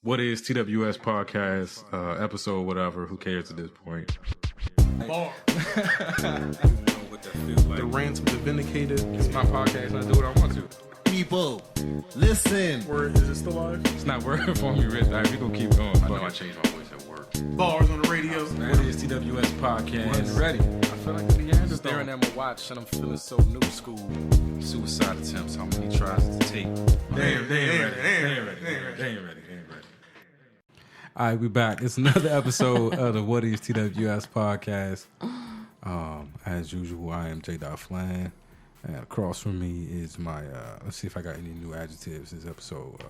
What is TWS podcast, episode, whatever, who cares at this point? Bar. The rants of the vindicated. It's my podcast and I do what I want to. People, listen. Word, is it still live? It's not working for me, Rich. All right, we gonna keep going. I know I changed my voice at work. Bars on the radio. What is TWS podcast? When ready. I feel like the Leander Staring at my watch and I'm feeling so new school. Suicide attempts, how many tries to take? They ain't ready. All right, we back. It's another episode of the What is TWS podcast. As usual, I am J. Flan. And across from me is my, let's see if I got any new adjectives this episode.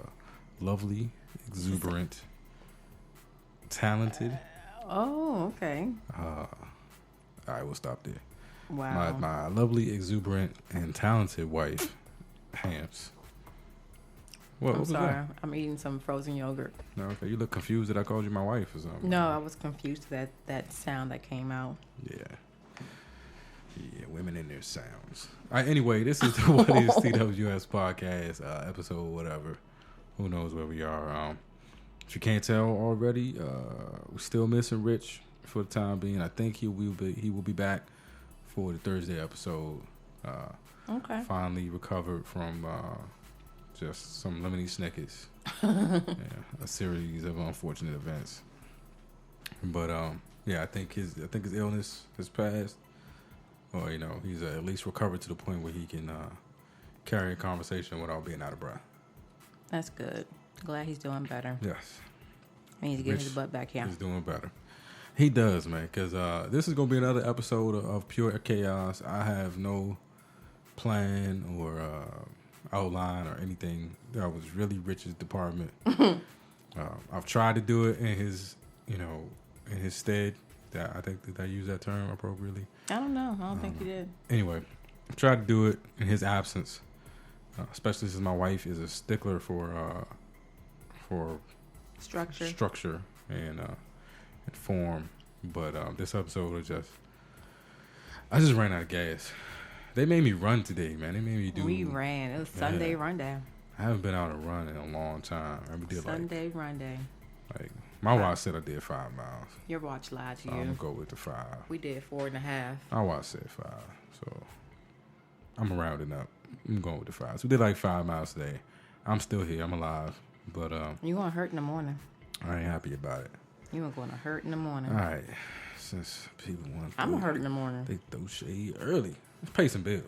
Lovely, exuberant, talented. Oh, okay. All right, we'll stop there. Wow. My lovely, exuberant, and talented wife, Hamps. What I'm was sorry. that? I'm eating some frozen yogurt. No, okay. You look confused that I called you my wife or something. No, I was confused that sound that came out. Yeah, women in their sounds. All right, anyway, this is the What is TWS podcast, episode whatever. Who knows where we are. If you can't tell already, we're still missing Rich for the time being. I think he will be back for the Thursday episode. Okay. Finally recovered from just some lemony snickers. A series of unfortunate events. But yeah, I think his illness has passed. Or he's at least recovered to the point where he can carry a conversation without being out of breath. That's good. Glad he's doing better. Yes. I need to get his butt back here. He's doing better. He does, man, because this is going to be another episode of pure chaos. I have no plan or outline or anything. That was really Rich's department. I've tried to do it in his stead. I think that I use that term appropriately. I don't know. I don't think you did. Anyway, I tried to do it in his absence, especially since my wife is a stickler for structure and form. But this episode I just ran out of gas. They made me run today, man. They made me do. We ran. It was Sunday run day. I haven't been out and run in a long time. We did Sunday run day. Like my watch said I did 5 miles. Your watch lied to you. I'm gonna go with the 5. We did 4.5. My watch said 5, so I'm rounding up. I'm going with the 5. So we did like 5 miles today. I'm still here. I'm alive, but You're gonna hurt in the morning. I ain't happy about it. You're gonna hurt in the morning. All right, since people want, I'm gonna hurt in the morning. They throw shade early. Let's pay some bills.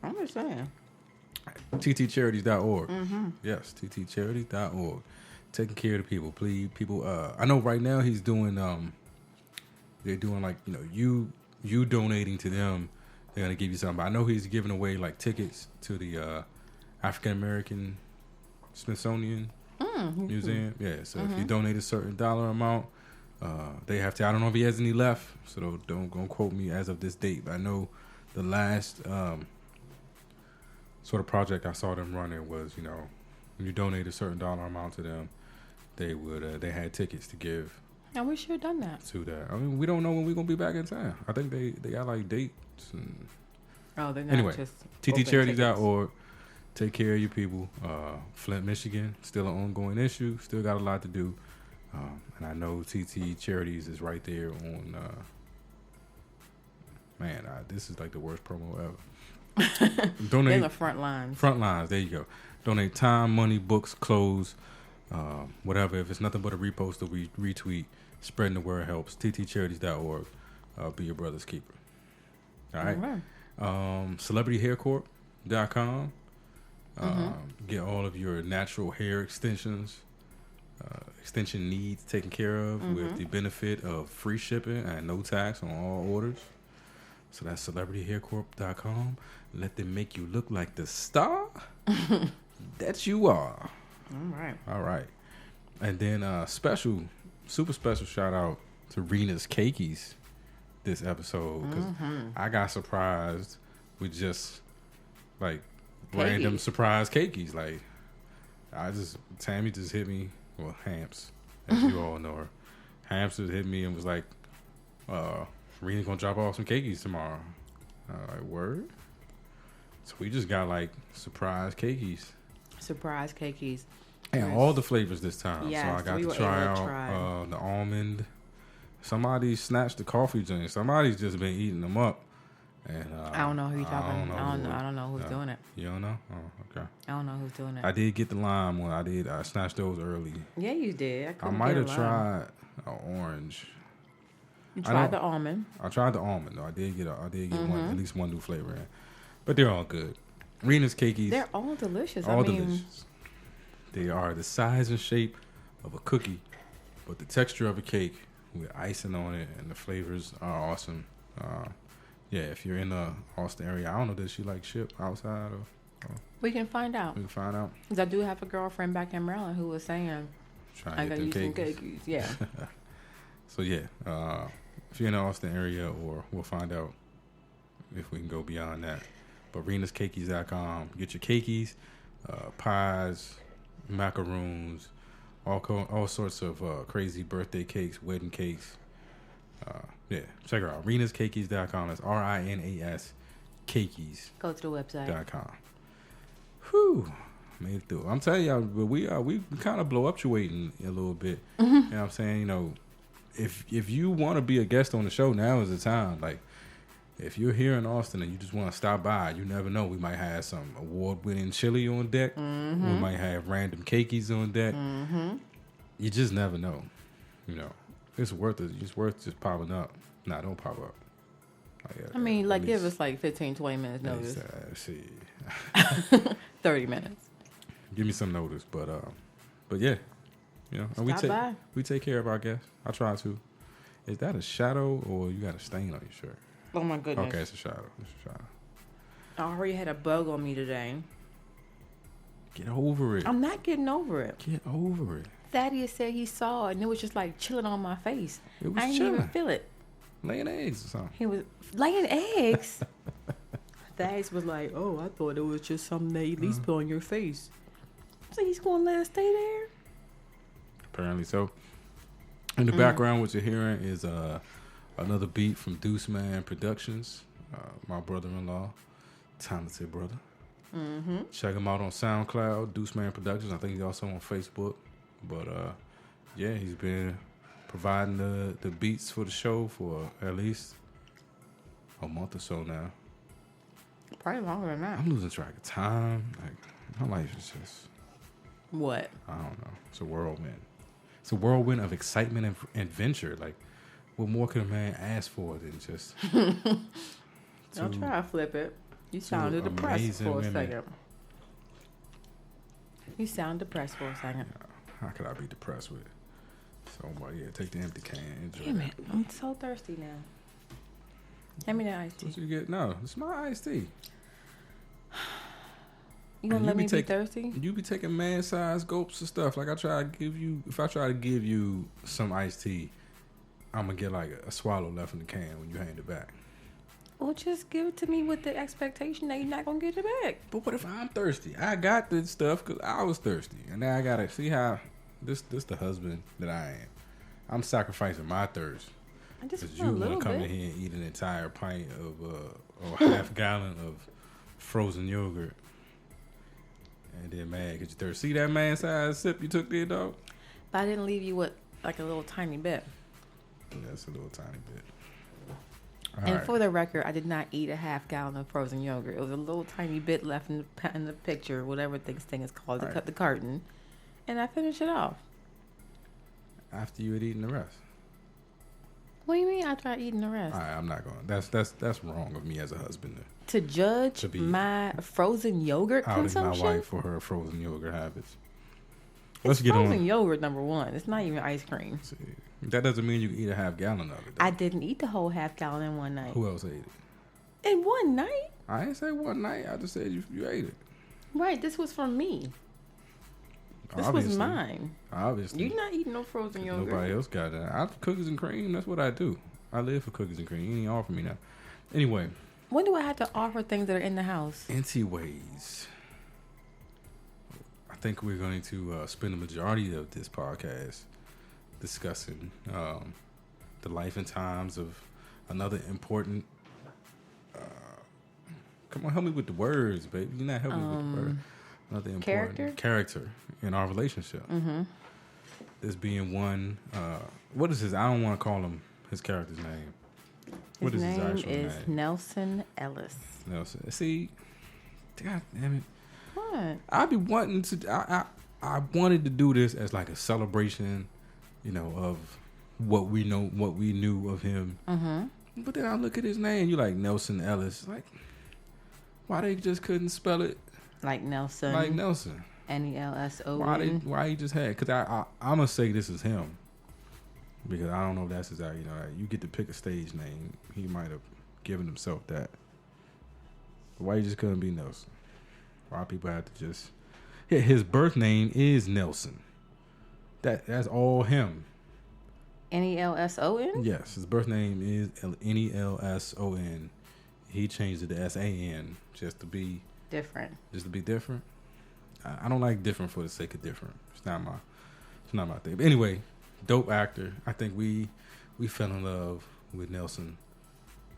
I'm just saying. TTcharities.org. Mm-hmm. Yes, TTcharities.org. Taking care of the people, please. People, I know right now he's doing. They're doing like you donating to them. They're gonna give you something. But I know he's giving away like tickets to the African American Smithsonian Museum. Yeah, so if you donate a certain dollar amount, they have to. I don't know if he has any left, so don't quote me as of this date. But I know the last sort of project I saw them running was when you donate a certain dollar amount to them, they had tickets to give. I wish you had done that. To that. I mean, we don't know when we're gonna be back in town. I think they got like dates. And Oh, they're not anyway, just TTcharities.org. Take care of your people. Flint, Michigan, still an ongoing issue. Still got a lot to do. And I know TT Charities is right there on. This is like the worst promo ever. Donate in the front lines. Front lines. There you go. Donate time, money, books, clothes, whatever. If it's nothing but a repost or retweet, spreading the word helps. TTcharities.org. Be your brother's keeper. All right. CelebrityHairCorp.com. Get all of your natural hair extensions, extension needs taken care of with the benefit of free shipping and no tax on all orders. So that's CelebrityHairCorp.com. Let them make you look like the star that you are. All right. And then super special shout out to Rena's Cakeys this episode because I got surprised with just like random surprise cakeys. Like Tammy just hit me. Well, Hamps, as you all know her. Hamps just hit me and was like, Rena's gonna drop off some cakeys tomorrow. I was like, word? So we just got like surprise cakeys. Surprise cakeys. And all the flavors this time. Yes, so I got we to were try able to out try. the almond. Somebody snatched the coffee joint. Somebody's just been eating them up. And I don't know who you're talking. I don't know who's no. doing it. You don't know? Oh, okay. I don't know who's doing it. I did get the lime one. I snatched those early. Yeah, you did. I might have tried an orange. You tried the almond. I tried the almond though. I did get Mm-hmm. one, at least one new flavor in. But they're all good. Rena's Cakeys. They're all delicious. All delicious. They are the size and shape of a cookie, but the texture of a cake with icing on it, and the flavors are awesome. Yeah, if you're in the Austin area, I don't know, does she like ship outside or We can find out. we can find out. 'Cause I do have a girlfriend back in Maryland who was saying, Try I and got get you them some cakes. cookies. Yeah. So yeah, if you're in the Austin area, or we'll find out if we can go beyond that. But renascakeys.com, get your cakeys, pies, macaroons, all sorts of crazy birthday cakes, wedding cakes. Yeah, check her out. renascakeys.com. That's RINAS cakeys.com. Go to the website. Whew, made it through. I'm telling y'all, but we kind of blow up your weighting a little bit. You know what I'm saying? You know, if you want to be a guest on the show, now is the time. Like, if you're here in Austin and you just want to stop by, you never know. We might have some award-winning chili on deck. We might have random cakeys on deck. You just never know. You know, it's worth it. It's worth just popping up. Nah, don't pop up. I mean, like, give us like 15, 20 minutes notice. See, 30 minutes. give me some notice, but yeah, you know, and Stop by. we take care of our guests. I try to. Is that a shadow or you got a stain on your shirt? Oh my goodness. Okay, it's a shadow. It's a shadow. I already had a bug on me today. Get over it. I'm not getting over it. Get over it. Thaddeus said he saw it and it was just like chilling on my face. It was I didn't chilling. even feel it. Laying eggs or something. He was laying eggs. Thaddeus was like, "Oh, I thought it was just something they at least put on your face." So he's going to let it stay there? Apparently so. In the background, what you're hearing is another beat from Deuce Man Productions. My brother-in-law, talented brother. Check him out on SoundCloud, Deuce Man Productions. I think he's also on Facebook. But yeah, he's been providing the beats for the show for at least a month or so now. Probably longer than that. I'm losing track of time. Like, my life is just, What? I don't know. It's a whirlwind. It's a whirlwind of excitement and adventure. Like, what more could a man ask for than just Don't try to flip it. You sounded depressed amazing for a women. second. You sound depressed for a second. How could I be depressed with? So, yeah, take the empty can. Enjoy Damn that. it. I'm so thirsty now. Hand me that iced tea. What you get? No, it's my iced tea. You gonna And let be me be thirsty? You be taking man-sized gulps of stuff. Like, if I try to give you some iced tea, I'm going to get like a swallow left in the can when you hand it back. Well, just give it to me with the expectation that you're not gonna get it back. But what if I'm thirsty? I got this stuff because I was thirsty. And now I got to see how this the husband that I am. I'm sacrificing my thirst. I just Because want you a want little to come bit. in here and eat an entire pint of or half gallon of frozen yogurt. And then mad because you thirsty. See that man-sized sip you took there, dog? But I didn't leave you with like a little tiny bit. Yeah, that's a little tiny bit. And for the record, I did not eat a half gallon of frozen yogurt. It was a little tiny bit left in the picture, whatever this thing is called, to Right. cut the carton. And I finished it off. After you had eaten the rest. What do you mean after I eaten the rest? All right, I'm not going. That's wrong of me as a husband To judge To be my frozen yogurt outing my consumption? wife for her frozen yogurt habits. It's Let's get frozen on. yogurt, number one. It's not even ice cream. See, that doesn't mean you can eat a half gallon of it. Though. I didn't eat the whole half gallon in one night. Who else ate it? In one night? I didn't say one night. I just said you ate it. Right, this was from me. This Obviously. was mine. Obviously. You're not eating no frozen yogurt. Nobody else got that. I cookies and cream. That's what I do. I live for cookies and cream. You ain't offer me now. Anyway. When do I have to offer things that are in the house? Anyways, I think we're going to spend the majority of this podcast discussing the life and times of another important. Come on, help me with the words, baby. You're not helping me with the word. Another important character in our relationship. Mm-hmm. This being one. What is his? I don't want to call him his character's name. What is his actual name? Nelson Ellis. Nelson. See, God damn it. What? I'd be wanting to. I wanted to do this as like a celebration, of what we knew of him. Mm-hmm. But then I look at his name. You like Nelson Ellis. Like, why they just couldn't spell it like Nelson? Like Nelson. Nelson. Why he just had? Because I'm gonna say this is him. Because I don't know if that's his. You get to pick a stage name. He might have given himself that. But why he just couldn't be Nelson? Why people have to just? Yeah, his birth name is Nelson. That's all him. Nelson? Yes, his birth name is Nelson. He changed it to SAN just to be different. I don't like different for the sake of different. It's not my thing. But anyway, dope actor. I think we fell in love with Nelson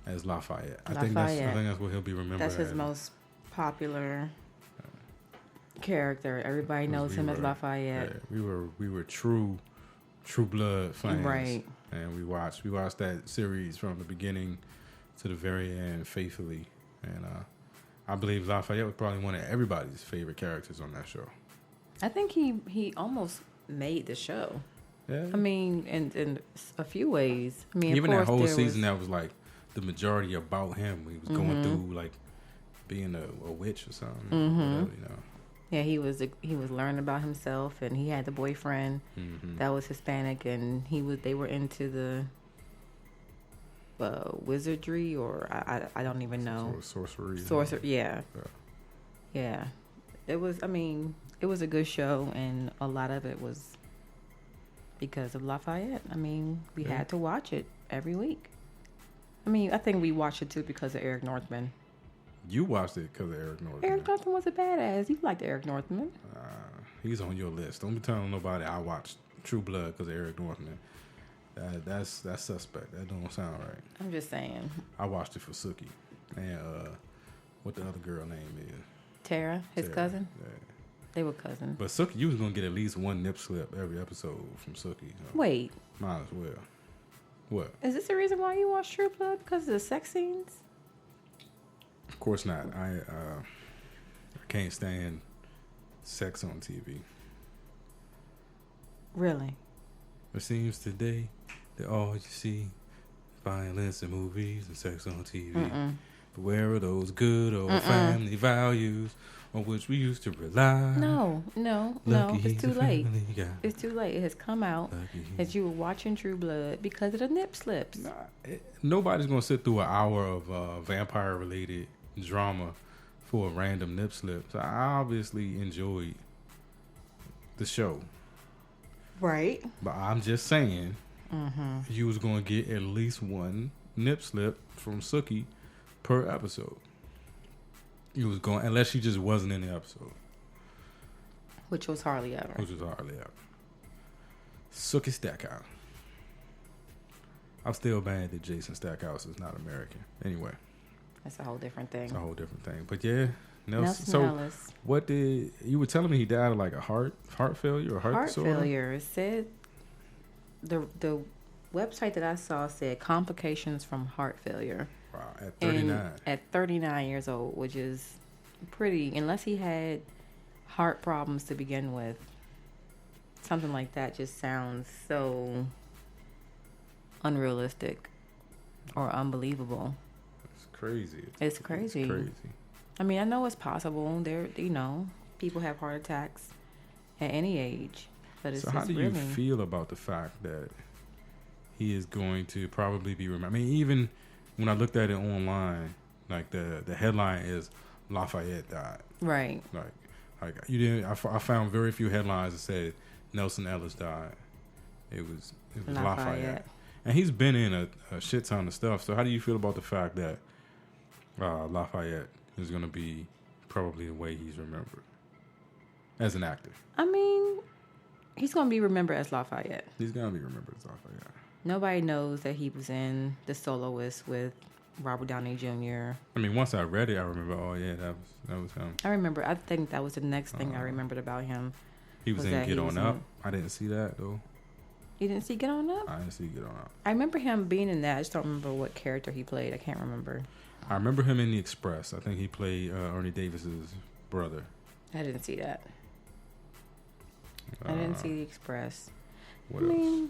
as Lafayette. I think that's what he'll be remembered. That's his most popular character. Everybody knows him as Lafayette. Yeah, we were true blood fans. Right. And we watched that series from the beginning to the very end faithfully. And I believe Lafayette was probably one of everybody's favorite characters on that show. I think he almost made the show. Yeah. I mean, in a few ways. I mean, even that whole season that was like the majority about him. He was going through like being a witch or something. Mm-hmm. Whatever, Yeah, he was learning about himself, and he had the boyfriend that was Hispanic, and they were into the wizardry, or I don't even know. Sorcery. Yeah. It was. I mean, it was a good show, and a lot of it was because of Lafayette. I mean, we had to watch it every week. I mean, I think we watched it too because of Eric Northman. You watched it because of Eric Northman. Eric Northman was a badass. You liked Eric Northman. He's on your list. Don't be telling nobody I watched True Blood because of Eric Northman. That's suspect. That don't sound right. I'm just saying. I watched it for Sookie. And what the other girl name is? Tara, his cousin? Yeah. They were cousins. But Sookie, you was going to get at least one nip slip every episode from Sookie. So wait. Might as well. What? Is this the reason why you watch True Blood? Because of the sex scenes? Of course not. I can't stand sex on TV. Really? It seems today that all you see violence in movies and sex on TV. But where are those good old family values on which we used to rely? No. It's too late. It's too late. It has come out that you were watching True Blood because of the nip slips. Nobody's going to sit through an hour of vampire-related drama for a random nip slip. So I obviously enjoyed the show. Right. But I'm just saying, you was going to get at least one nip slip from Sookie per episode. You was going, unless she just wasn't in the episode. Which was hardly ever. Sookie Stackhouse. I'm still mad that Jason Stackhouse is not American. Anyway. That's a whole different thing. But yeah, Nelson. So Ellis. What did you were telling me he died of like a heart failure or heart disorder? Heart failure. It said the website that I saw said complications from heart failure. Wow, at 39. And at 39 years old, which is pretty, unless he had heart problems to begin with. Something like that just sounds so unrealistic or unbelievable. Crazy. It's crazy. I mean, I know it's possible. People have heart attacks at any age, but it's so just how do you feel about the fact that he is going to probably be remembered? I mean, even when I looked at it online, like the headline is Lafayette died. Right. Like you didn't. I found very few headlines that said Nelson Ellis died. It was Lafayette. And he's been in a shit ton of stuff. So how do you feel about the fact that Lafayette is going to be probably the way he's remembered as an actor? I mean, he's going to be remembered as Lafayette. He's going to be remembered as Lafayette. Nobody knows that he was in The Soloist with Robert Downey Jr. I mean, once I read it, I remember, oh yeah, that was him. I think that was the next thing I remembered about him. He was in that Get he was On Up. in? I didn't see that though. You didn't see Get On Up? I didn't see Get On Up. I remember him being in that. I just don't remember what character he played. I can't remember. I remember him in The Express. I think he played Ernie Davis's brother. I didn't see that. I didn't see The Express. What else?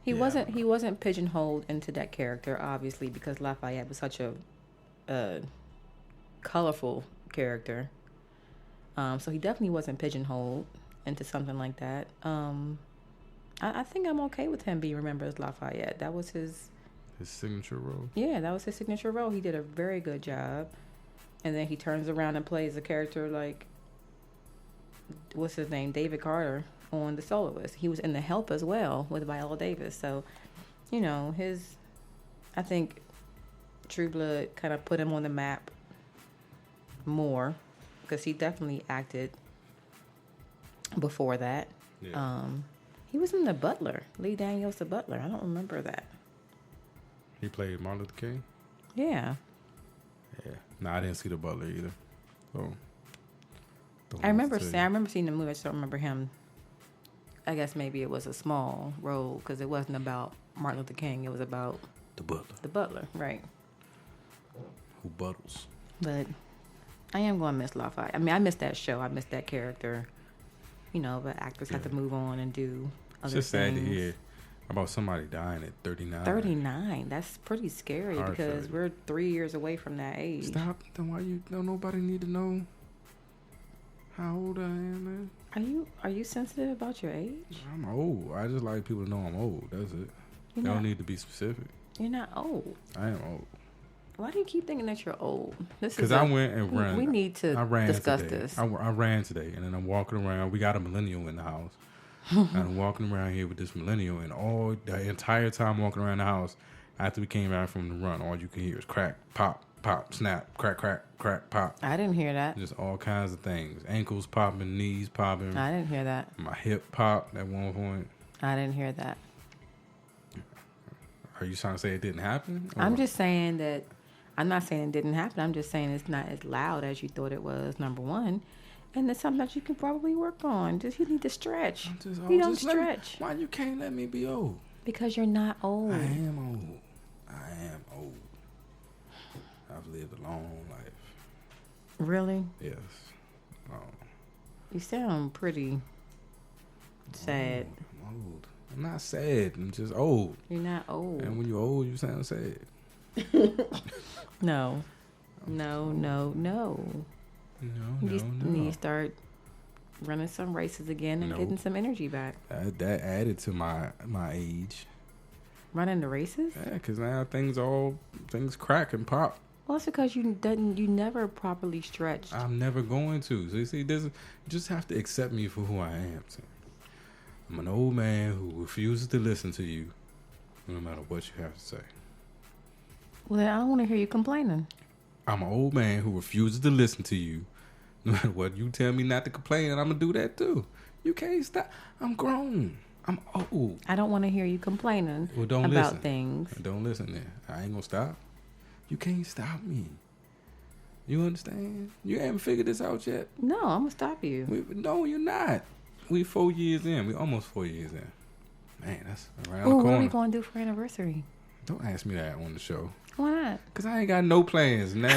He Yeah. wasn't pigeonholed into that character, obviously, because Lafayette was such a colorful character. So he definitely wasn't pigeonholed into something like that. I think I'm okay with him being remembered as Lafayette. That was his signature role. Yeah, that was his signature role. He did a very good job. And then he turns around and plays a character like, what's his name? David Carter on The Soloist. He was in The Help as well with Viola Davis. So, you know, I think True Blood kind of put him on the map more because he definitely acted before that. Yeah. He was in The Butler. Lee Daniels, The Butler. I don't remember that. He played Martin Luther King. Yeah. Yeah. No, I didn't see The Butler either. So I remember seeing the movie. I just don't remember him. I guess maybe it was a small role because it wasn't about Martin Luther King. It was about The Butler. The Butler, right? Who buttles? But I am going to miss Lafayette. I mean, I miss that show. I miss that character. You know, but actors have to move on and do other It's just things. sad to hear about somebody dying at 39. 39. That's pretty scary Hard because failure. we're 3 years away from that age. Stop. Then why don't nobody need to know how old I am, man? Are you sensitive about your age? I'm old. I just like people to know I'm old. That's it. They don't need to be specific. You're not old. I am old. Why do you keep thinking that you're old? Because I went and ran. We need to discuss today. this. I ran today, and then I'm walking around. We got a millennial in the house. And I'm walking around here with this millennial, and all the entire time walking around the house, after we came back from the run, all you can hear is crack, pop, pop, snap, crack, crack, crack, pop. I didn't hear that. Just all kinds of things. Ankles popping, knees popping. I didn't hear that. My hip popped at one point. I didn't hear that. Are you trying to say it didn't happen? I'm just saying that. I'm not saying it didn't happen. I'm just saying it's not as loud as you thought it was, number one. And it's something that you can probably work on. You need to stretch. You don't stretch. Why you can't let me be old? Because you're not old. I am old. I've lived a long life. Really? Yes. You sound pretty sad. I'm old. I'm not sad. I'm just old. You're not old. And when you're old, you sound sad. No. You need to start running some races again and getting some energy back. That added to my age. Running the races? Yeah, because now things crack and pop. Well, it's because you never properly stretched. I'm never going to. So you see, you just have to accept me for who I am. See? I'm an old man who refuses to listen to you, no matter what you have to say. Well, then I don't want to hear you complaining. I'm an old man who refuses to listen to you, no matter what you tell me not to complain, and I'm gonna do that too. You can't stop. I'm grown. I'm old. I don't want to hear you complaining about things. Don't listen then. I ain't gonna stop. You can't stop me. You understand? You haven't figured this out yet? No, I'm going to stop you. No, you're not. We 4 years in. We almost 4 years in. Man, that's around the corner. What are we going to do for anniversary? Don't ask me that on the show. Why not? Because I ain't got no plans. Now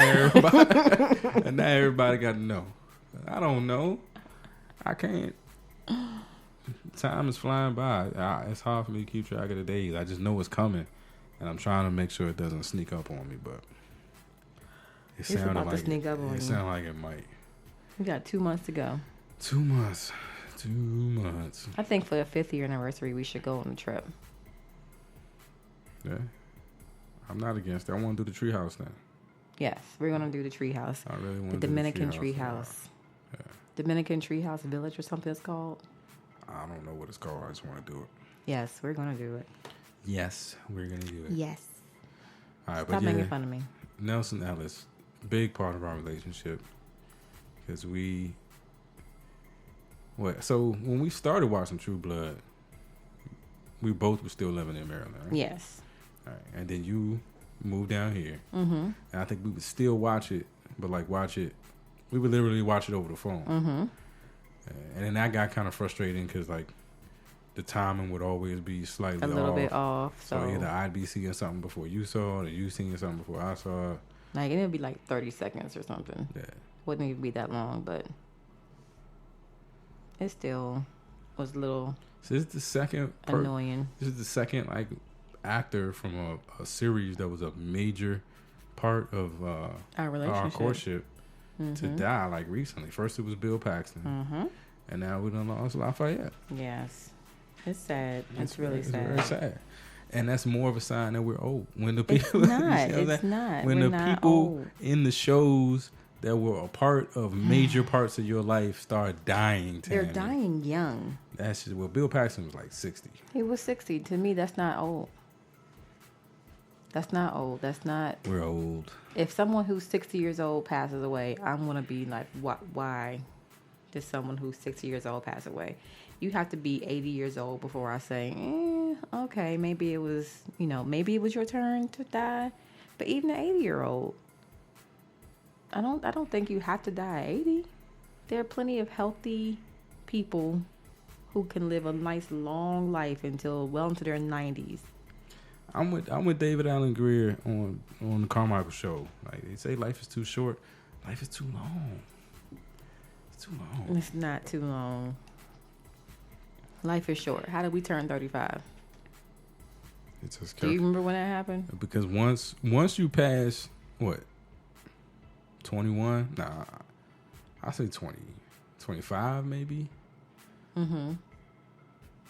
everybody got to know. I don't know. I can't. Time is flying by. It's hard for me to keep track of the days. I just know it's coming. And I'm trying to make sure it doesn't sneak up on me, but it sounded like it sounded like it might. We got 2 months to go. 2 months. 2 months. I think for the 5th year anniversary, we should go on a trip. Yeah. I'm not against it. I want to do the treehouse then. Yes, we're going to do the treehouse. I really want to do the Dominican treehouse. Yeah. Dominican Treehouse Village or something it's called. I don't know what it's called. I just want to do it. Yes, we're going to do it. Yes, we're going to do it. Yes. All right, Stop making fun of me. Nelson Ellis, big part of our relationship. Because so when we started watching True Blood, we both were still living in Maryland, right? Yes. All right, and then you moved down here. Mm-hmm. And I think we would still watch it, but we would literally watch it over the phone. Mm-hmm. And then that got kind of frustrating because like the timing would always be slightly a little off. bit off. So either I'd be seeing something before you saw it, or you seeing something before I saw it. Like, it would be like 30 seconds or something. Yeah. Wouldn't even be that long, but it still was a little So this is the second annoying. This is the second like actor from a series that was a major part of Our relationship. our courtship to die like recently. First it was Bill Paxton, and now we done lost Lafayette. Yes. It's sad. It's really sad. Very sad. And that's more of a sign that we're old. When the people, It's not. It's not. When We're the not people old. in the shows that were a part of major parts of your life start dying. They're Tammy. dying young. That's just, well, Bill Paxton was like 60. He was 60. To me, that's not old. That's not old. That's not. We're old. If someone who's 60 years old passes away, I'm going to be like, why did someone who's 60 years old pass away? You have to be 80 years old before I say, okay, maybe it was, maybe it was your turn to die. But even an 80-year-old, I don't think you have to die at 80. There are plenty of healthy people who can live a nice long life until well into their 90s. I'm with David Allen Greer on the Carmichael Show. Like they say, life is too short. Life is too long. It's too long. It's not too long. Life is short. How did we turn 35? It's just Do you remember when that happened? Because once you pass what 21, nah, I say 20, 25 maybe. Mm-hmm.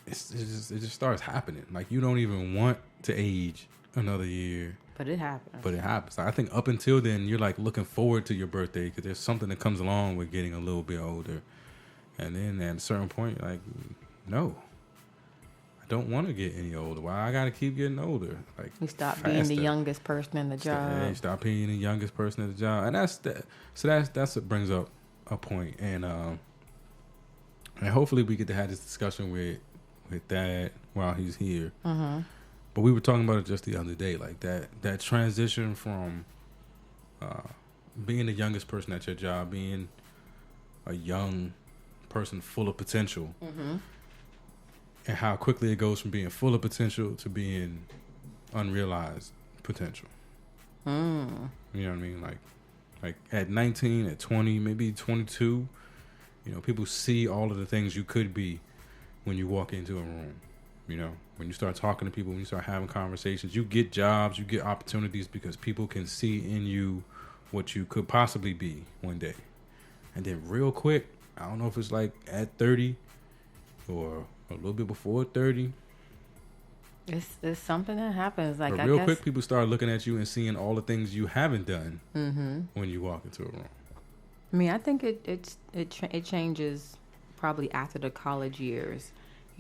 It just starts happening. Like you don't even want to age another year. But it happens. But it happens. I think up until then, you're like looking forward to your birthday because there's something that comes along with getting a little bit older. And then at a certain point, you're like, no, I don't want to get any older. Why I got to keep getting older? Like You stop faster. being the youngest person in the job. Stop being the youngest person at the job, and that's what brings up a point. And hopefully we get to have this discussion with Dad while he's here. Mm-hmm. But we were talking about it just the other day, like that transition from being the youngest person at your job, being a young person full of potential, and how quickly it goes from being full of potential to being unrealized potential. You know what I mean? Like at 19, at 20, maybe 22, people see all of the things you could be when you walk into a room. When you start talking to people, when you start having conversations, you get jobs, you get opportunities because people can see in you what you could possibly be one day. And then real quick, I don't know if it's like at 30 or a little bit before 30. It's something that happens. Like But real quick, people start looking at you and seeing all the things you haven't done when you walk into a room. I mean, I think it changes probably after the college years.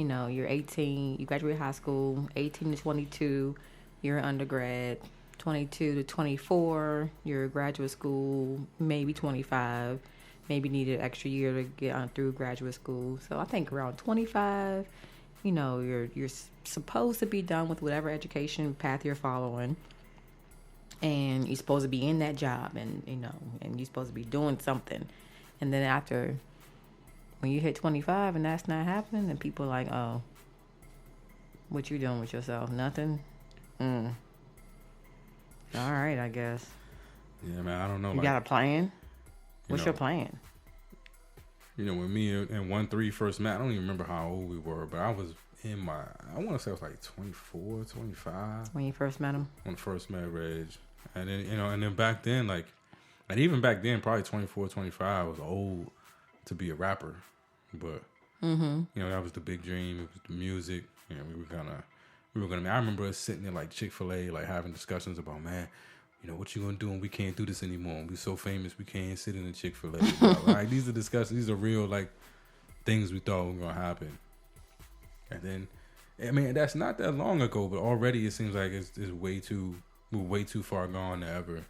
You're 18, you graduate high school, 18 to 22, you're an undergrad, 22 to 24, you're graduate school, maybe 25, maybe need an extra year to get on through graduate school. So I think around 25, you're supposed to be done with whatever education path you're following. And you're supposed to be in that job and you're supposed to be doing something. And then after, when you hit 25 and that's not happening, and people are like, oh, what you doing with yourself? Nothing? All right, I guess. Yeah, man, I don't know. You got a plan? What's your plan? When me and 1-3 first met, I don't even remember how old we were, but I was I want to say I was like 24, 25. When you first met him? When I first met Reg. And then, and then back then, and even back then, probably 24, 25 was old to be a rapper. But, that was the big dream. It was the music. We were gonna, I remember us sitting there like Chick-fil-A, like having discussions about, man, what you gonna do when we can't do this anymore? We so famous, we can't sit in the Chick-fil-A. Like, these are discussions. These are real, things we thought were gonna happen. And then, I mean, that's not that long ago, but already it seems like we're way too far gone to ever,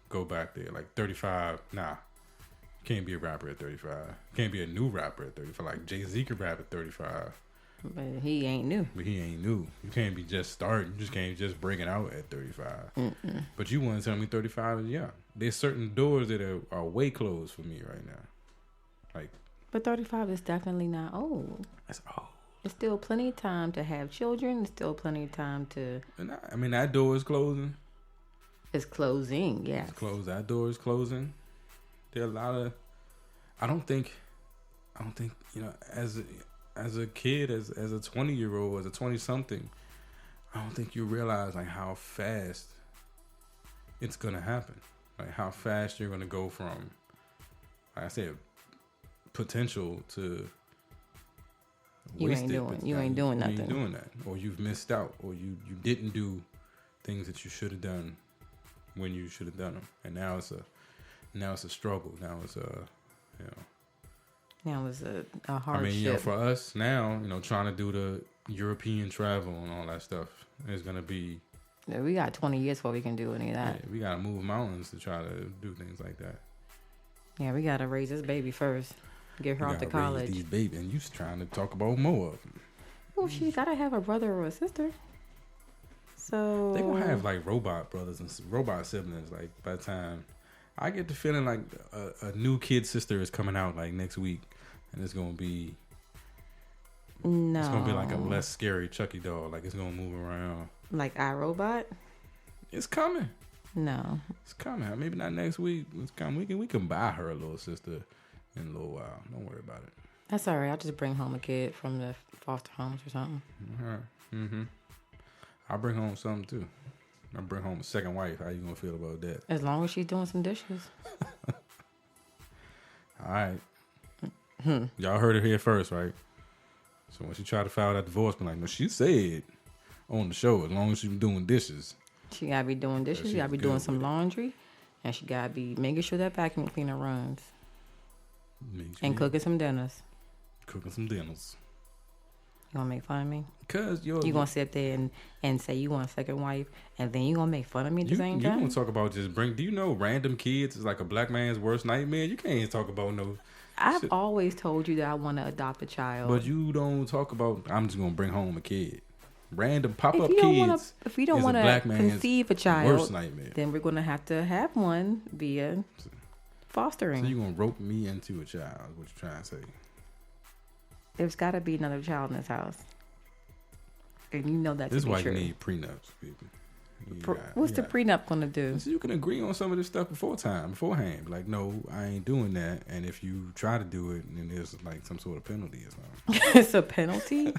go back there. Like 35, nah. Can't be a rapper at 35. Can't be a new rapper at 35. Like Jay-Z could rap at 35. But he ain't new. You can't be just starting. You just can't just bring it out at 35. But you want to tell me 35 is young. There's certain doors that are way closed for me right now. Like, But 35 is definitely not old. that's old. It's still plenty of time to have children. It's still plenty of time to. And I mean, that door is closing. It's closing, yes. It's closed. That door is closing. There are a lot of. I don't think, as a kid, as a 20-year-old, as a 20-something, I don't think you realize like how fast it's gonna happen. Like how fast you're gonna go from, like I said, potential to. You ain't doing nothing. You ain't doing that, or you've missed out, or you didn't do things that you should have done when you should have done them, and now it's a struggle. Now it's Now it's a hardship. I mean, for us now, trying to do the European travel and all that stuff is gonna be. Yeah, we got 20 years before we can do any of that. Yeah, we gotta move mountains to try to do things like that. Yeah, we gotta raise this baby first. Get her off to college. These babies, and you trying to talk about more of them. Well, she gotta have a brother or a sister. So They gonna have like robot brothers and robot siblings. Like by the time I get the feeling like a new kid sister is coming out like next week, and it's gonna be It's gonna be like a less scary Chucky doll. Like it's gonna move around. Like iRobot. It's coming. No. It's coming. Maybe not next week. It's coming. We can buy her a little sister in a little while. Don't worry about it. That's all right. I'll just bring home a kid from the foster homes or something. All right. Mm-hmm. I'll bring home something too. I'll bring home a second wife. How you gonna feel about that? As long as she's doing some dishes. All right. Y'all heard it here first, right? So when she tried to file that divorce, be like, no, she said on the show, as long as she's doing dishes. She gotta be doing dishes. She gotta be doing some laundry, and she gotta be making sure that vacuum cleaner runs. And cooking some dinners. Cooking some dinners. You gonna make fun of me? Cause you gonna sit there and say you want a second wife, and then you gonna make fun of me at the same time? You gonna talk about do you know random kids is like a black man's worst nightmare? You can't talk about no. I've always told you that I want to adopt a child. But you don't talk about, I'm just gonna bring home a kid. Random pop-up kids. If we don't want to conceive a child, worst nightmare. Then we're gonna have to have one via fostering. So you gonna rope me into a child? What you trying to say? There's got to be another child in this house, and you know that. This is is why true. you need prenups, people. What's the prenup gonna do? So you can agree on some of this stuff beforehand. Like, no, I ain't doing that. And if you try to do it, then there's like some sort of penalty or something. It's a penalty.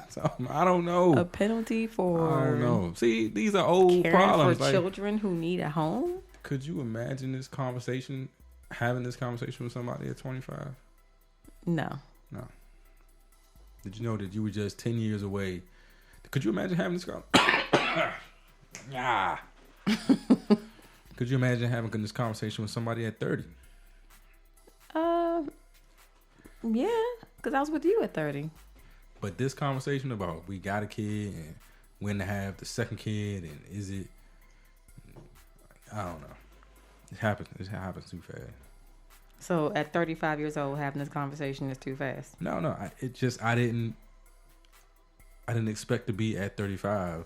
I don't know. A penalty for. I don't know. See, these are old caring problems. For like, children who need a home. Could you imagine having this conversation with somebody at 25? No. Did you know that you were just 10 years away? Could you imagine having this conversation? Yeah. Could you imagine having this conversation with somebody at 30? Yeah, because I was with you at 30. But this conversation about we got a kid and when to have the second kid and is it? I don't know. It happens too fast. So at 35 years old, having this conversation is too fast. No. I didn't expect to be at 35.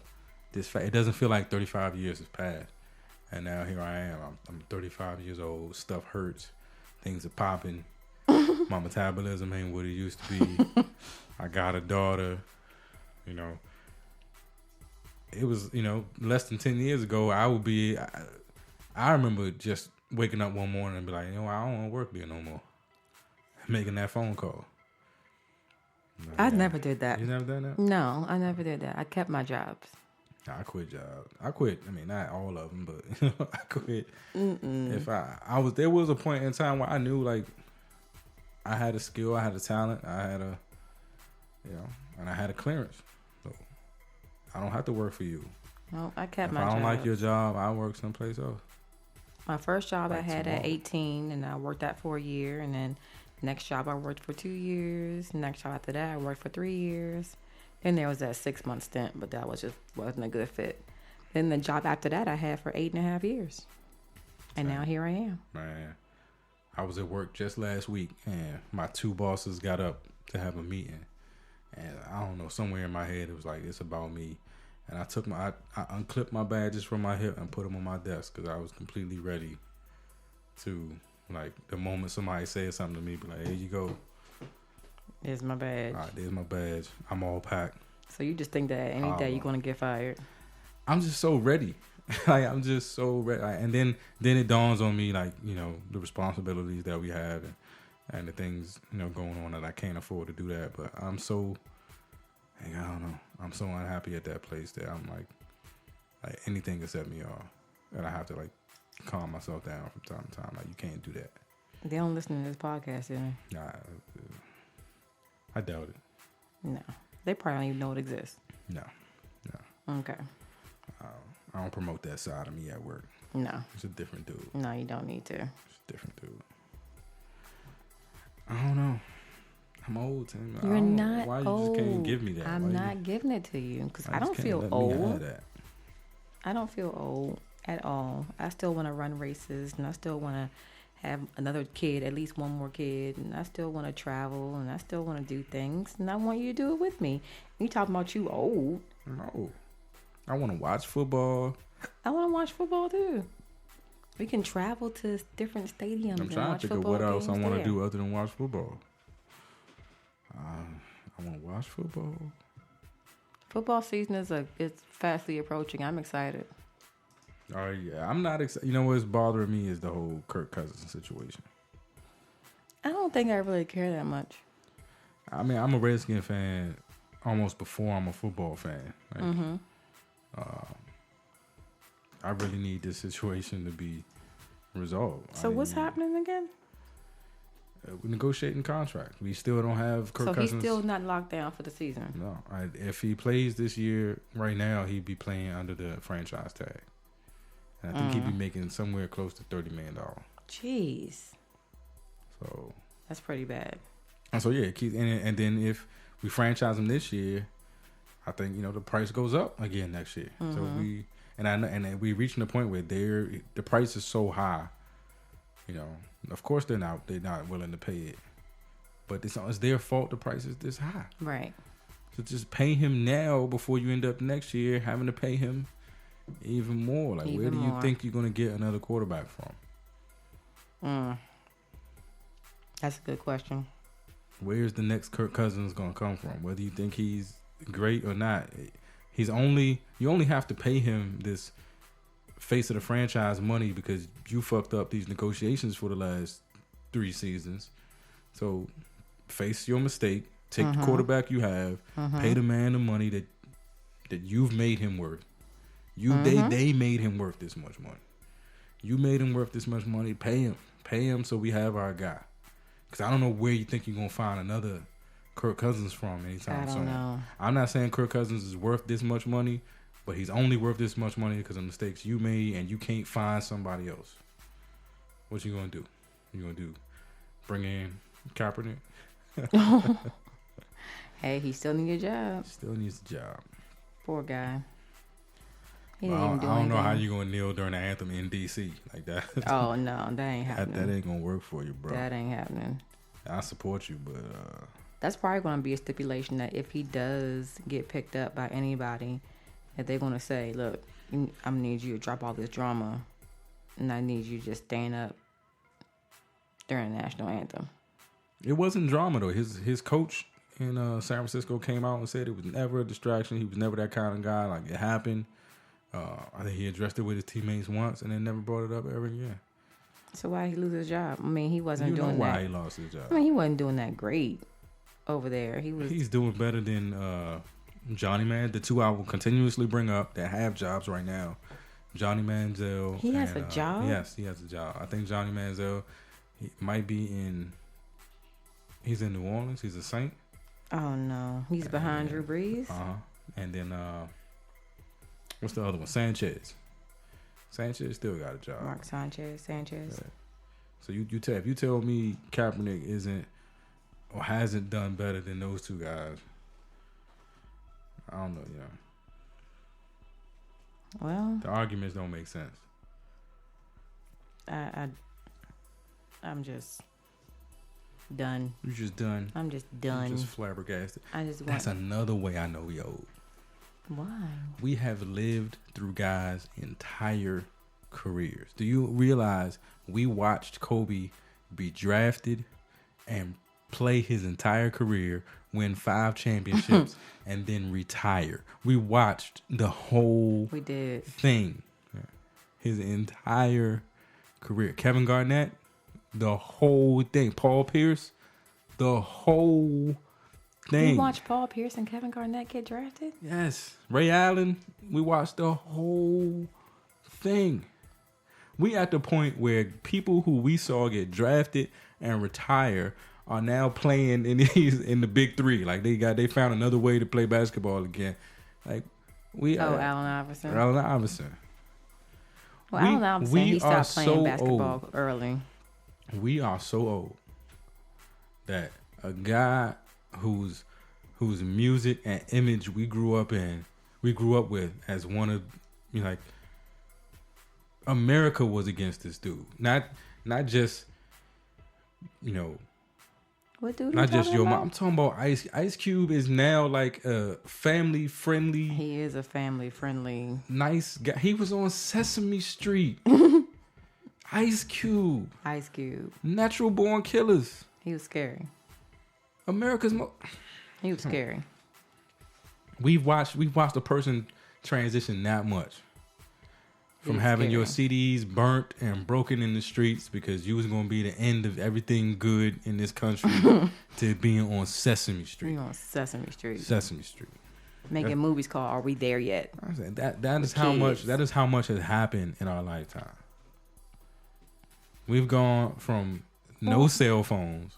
It doesn't feel like 35 years has passed, and now here I am. I'm 35 years old. Stuff hurts. Things are popping. My metabolism ain't what it used to be. I got a daughter. It was less than 10 years ago. I remember just waking up one morning and be like, I don't want to work there no more. Making that phone call. I never did that. You never done that? No, I never did that. I kept my jobs. I quit jobs. I quit. I mean, not all of them, but I quit. If there was a point in time where I knew like I had a skill, I had a talent, I had and I had a clearance. So I don't have to work for you. No, I kept my job. If I don't like your jobs. job, I work someplace else. My first job Like I had tomorrow. at 18, and I worked that for a year, and then next job I worked for 2 years. Next job after that I worked for 3 years. Then there was that 6-month stint, but that wasn't a good fit. Then the job after that I had for 8.5 years. And now here I am. Man, I was at work just last week, and my 2 bosses got up to have a meeting. And I don't know, somewhere in my head it was like, it's about me. And I unclipped my badges from my hip and put them on my desk because I was completely ready to, like, the moment somebody said something to me, be like, here you go. Here's my badge. All right, there's my badge. I'm all packed. So you just think that any day you're gonna get fired? I'm just so ready. Like, I'm just so ready. And then it dawns on me, like, you know, the responsibilities that we have and the things, you know, going on that I can't afford to do that. But I'm so, I don't know. I'm so unhappy at that place that I'm like anything can set me off. And I have to, like, calm myself down from time to time. Like, you can't do that. They don't listen to this podcast, do they? Nah, I doubt it. No. They probably don't even know it exists. No. Okay. I don't promote that side of me at work. No. It's a different dude. No, you don't need to. It's a different dude. I don't know. I'm old, Tim. You're not why old. You just can't give me that? I'm not giving it to you because I don't feel let old. Me have that? I don't feel old at all. I still want to run races, and I still want to have another kid, at least one more kid, and I still want to travel, and I still want to do things, and I want you to do it with me. You talking about you old? No. I want to watch football. I want to watch football too. We can travel to different stadiums. I'm trying to think of what else I want to do other than watch football. I want to watch football. Football season it's fastly approaching. I'm excited. Oh yeah, I'm not excited. You know what's bothering me is the whole Kirk Cousins situation. I don't think I really care that much. I mean, I'm a Redskin fan almost before I'm a football fan. Like, I really need this situation to be resolved. So what's happening again? We're negotiating contract. We still don't have Kirk Cousins. So he's still not locked down for the season? No. If he plays this year, right now, he'd be playing under the franchise tag. And I think he'd be making somewhere close to $30 million. Jeez. So that's pretty bad. And so, yeah, and then if we franchise him this year, I think, you know, the price goes up again next year. So we reaching the point where the price is so high, you know, of course they're not willing to pay it, but it's their fault the price is this high. Right. So just pay him now before you end up next year having to pay him even more. Like, where do you think you're going to get another quarterback from? That's a good question. Where's the next Kirk Cousins going to come from? Whether you think he's great or not, you only have to pay him this face of the franchise money because you fucked up these negotiations for the last 3 seasons. So face your mistake, take the quarterback you have, pay the man the money that you've made him worth. They made him worth this much money. You made him worth this much money. Pay him so we have our guy. Because I don't know where you think you're gonna find another Kirk Cousins from anytime soon. Know. I'm not saying Kirk Cousins is worth this much money, but he's only worth this much money because of mistakes you made, and you can't find somebody else. What you gonna do? You gonna do? Bring in Kaepernick? Hey, he still needs a job. Still needs a job. Poor guy. I don't know how you gonna kneel during the anthem in DC like that. Oh no, that ain't happening. That ain't gonna work for you, bro. That ain't happening. I support you, but that's probably gonna be a stipulation that if he does get picked up by anybody, that they're gonna say, "Look, I'm gonna need you to drop all this drama, and I need you to just stand up during the national anthem." It wasn't drama though. His coach in San Francisco came out and said it was never a distraction. He was never that kind of guy. Like, it happened. I think he addressed it with his teammates once and then never brought it up ever again. So why did he lose his job? I mean, he wasn't doing that. You know why he lost his job. I mean, he wasn't doing that great over there. He's doing better than Johnny Man, the two I will continuously bring up that have jobs right now. Johnny Manziel. He has a job? Yes, he has a job. I think Johnny Manziel, he might be he's in New Orleans. He's a Saint. Oh, no. He's behind Drew Brees? Uh-huh. And then, what's the other one? Sanchez still got a job. Mark Sanchez. Yeah. So if you tell me Kaepernick isn't or hasn't done better than those two guys, I don't know, Well, the arguments don't make sense. I'm just done. You just done. I'm just done. You're just flabbergasted. That's another way I know we old. Why? We have lived through guys' entire careers. Do you realize we watched Kobe be drafted and play his entire career, win 5 championships, and then retire. We watched the whole thing. His entire career. Kevin Garnett, the whole thing. Paul Pierce, the whole thing. You watched Paul Pierce and Kevin Garnett get drafted? Yes. Ray Allen, we watched the whole thing. We at the point where people who we saw get drafted and retire are now playing in the big 3. Like they found another way to play basketball again. Like Allen Iverson. Allen Iverson. Well, Allen Iverson, he stopped playing basketball early. We are so old that a guy whose music and image we grew up with as one of, you know, like, America was against this dude. Not just, you know, what dude? Not just your mom. I'm talking about Ice Cube is now like a family friendly. He is a family friendly, nice guy. He was on Sesame Street. Ice Cube. Natural Born Killers. He was scary. America's He was scary. We've watched a person transition that much. From having your CDs burnt and broken in the streets because you was going to be the end of everything good in this country to being on Sesame Street. Sesame Street. Making movies called Are We There Yet? I'm saying that is how much has happened in our lifetime. We've gone from no cell phones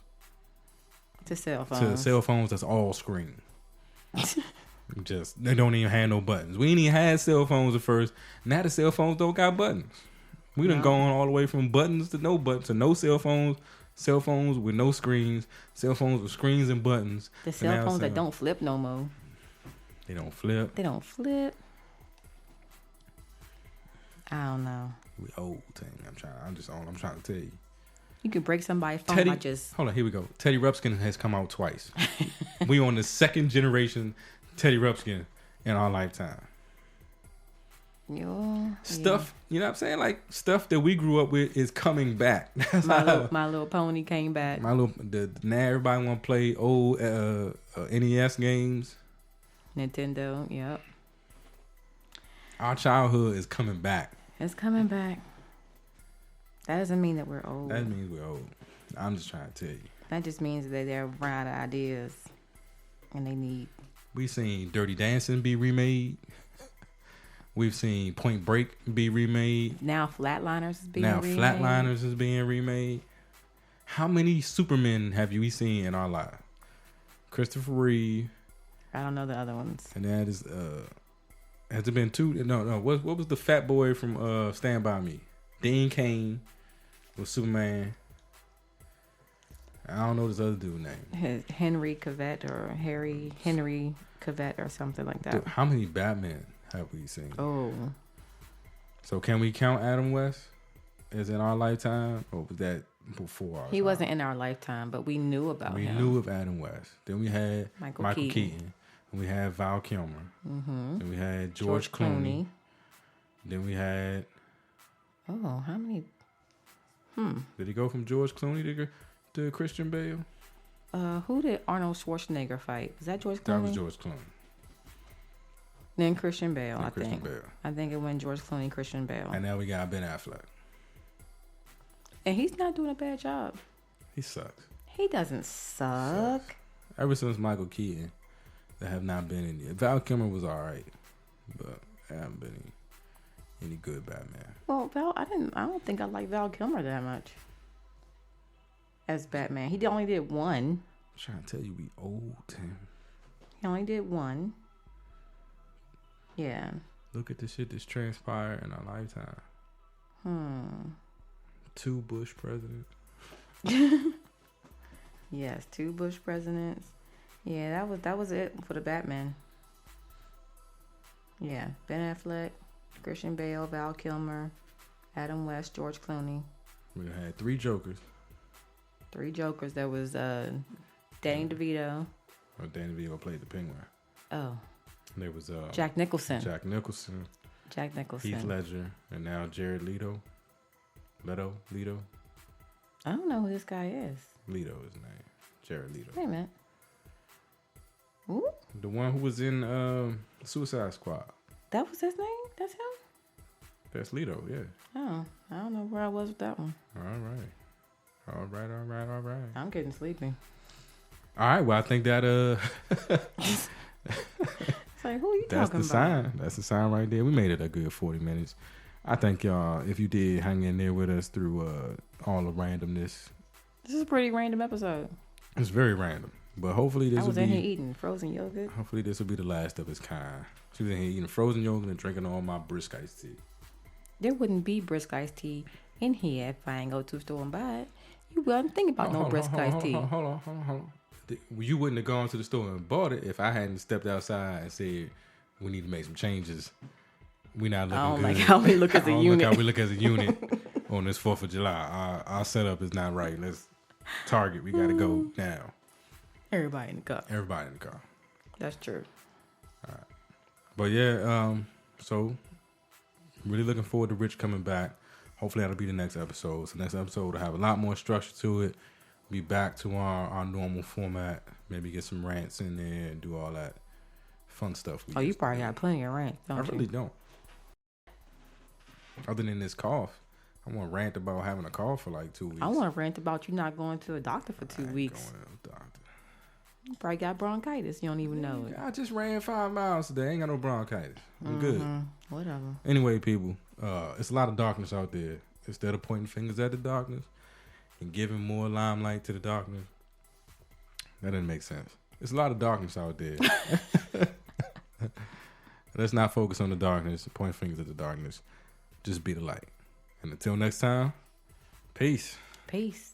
to cell phones that's all screen. Just they don't even have no buttons. We ain't even had cell phones at first. Now the cell phones don't got buttons. We done gone all the way from buttons to no buttons to no cell phones with no screens, cell phones with screens and buttons. The cell phones that don't flip no more. They don't flip. I don't know. We old thing. I'm trying to tell you. You could break somebody's phone by just... Hold on, here we go. Teddy Ruxpin has come out twice. We on the second generation Teddy Ruxpin in our lifetime. Stuff, you know what I'm saying? Like, stuff that we grew up with is coming back. My Little Pony came back. Now everybody want to play old NES games. Nintendo, yep. Our childhood is coming back. It's coming back. That doesn't mean that we're old. That means we're old. I'm just trying to tell you. That just means that they're running out of ideas and they need... We've seen Dirty Dancing be remade. We've seen Point Break be remade. Now Flatliners is being remade. How many Supermen have you seen in our life? Christopher Reeve. I don't know the other ones. And that is has it been 2? No. What was the fat boy from Stand By Me? Dean Cain was Superman. I don't know this other dude's name. Henry Cavill or something like that. Dude, how many Batman have we seen? Oh. So can we count Adam West as in our lifetime? Or was that before our time? He wasn't in our lifetime, but we knew about him. We knew of Adam West. Then we had Michael Keaton. And we had Val Kilmer. Mm-hmm. Then we had George Clooney. Then we had... Oh, how many? Did he go from George Clooney to Christian Bale? Who did Arnold Schwarzenegger fight? Was that George Clooney? That was George Clooney. Then Christian Bale, I think. I think it went George Clooney, Christian Bale. And now we got Ben Affleck. And he's not doing a bad job. He sucks. He doesn't suck. Ever since Michael Keaton, there have not been any. Val Kilmer was all right, but there haven't been any good Batman. Well, I don't think I like Val Kilmer that much as Batman. He only did one. I'm trying to tell you, we old, Tim. He only did one. Yeah. Look at the shit that's transpired in our lifetime. 2 Bush presidents. Yes, 2 Bush presidents. Yeah, that was it for the Batman. Yeah, Ben Affleck, Christian Bale, Val Kilmer, Adam West, George Clooney. We had 3 Jokers. 3 Jokers. There was Danny DeVito. Oh, Danny DeVito played the Penguin. Oh. There was Jack Nicholson. Heath Ledger, and now Jared Leto. Leto. I don't know who this guy is. Leto is his name. Jared Leto. Wait a minute. Ooh, The one who was in Suicide Squad. that was his name? That's him? That's Leto, yeah. Oh, I don't know where I was with that one. All right. I'm getting sleepy. All right, well, I think that It's like, who are you that's talking the about? sign. That's the sign right there. We made it a good 40 minutes. I thank y'all if you did hang in there with us through all the randomness. This is a pretty random episode. It's very random, but hopefully this I will was in here be. eating frozen yogurt. Hopefully this will be the last of its kind. She was in here eating frozen yogurt and drinking all my brisk iced tea. There wouldn't be brisk iced tea in here if I ain't go to the store and buy it. You wouldn't think about no brisk iced tea. Hold on. You wouldn't have gone to the store and bought it if I hadn't stepped outside and said we need to make some changes. We not looking I don't good. like how we look as a I don't unit. Like how we look as a unit on this 4th of July. Our setup is not right. Let's target. We got to go now. Everybody in the car. Everybody in the car. That's true. But yeah, so really looking forward to Rich coming back. Hopefully that'll be the next episode. So next episode will have a lot more structure to it. Be back to our normal format. Maybe get some rants in there and do all that fun stuff. Oh, you probably got plenty of rants, don't I you? really don't. Other than this cough. I want to rant about having a cough for like 2 weeks. I want to rant about you not going to a doctor for 2 weeks. Going to the doctor. You probably got bronchitis. You don't even know it. I just ran 5 miles today. I ain't got no bronchitis. I'm good. Whatever. Anyway, people, it's a lot of darkness out there. Instead of pointing fingers at the darkness and giving more limelight to the darkness, that didn't make sense. There's a lot of darkness out there. Let's not focus on the darkness and point fingers at the darkness. Just be the light. And until next time, peace. Peace.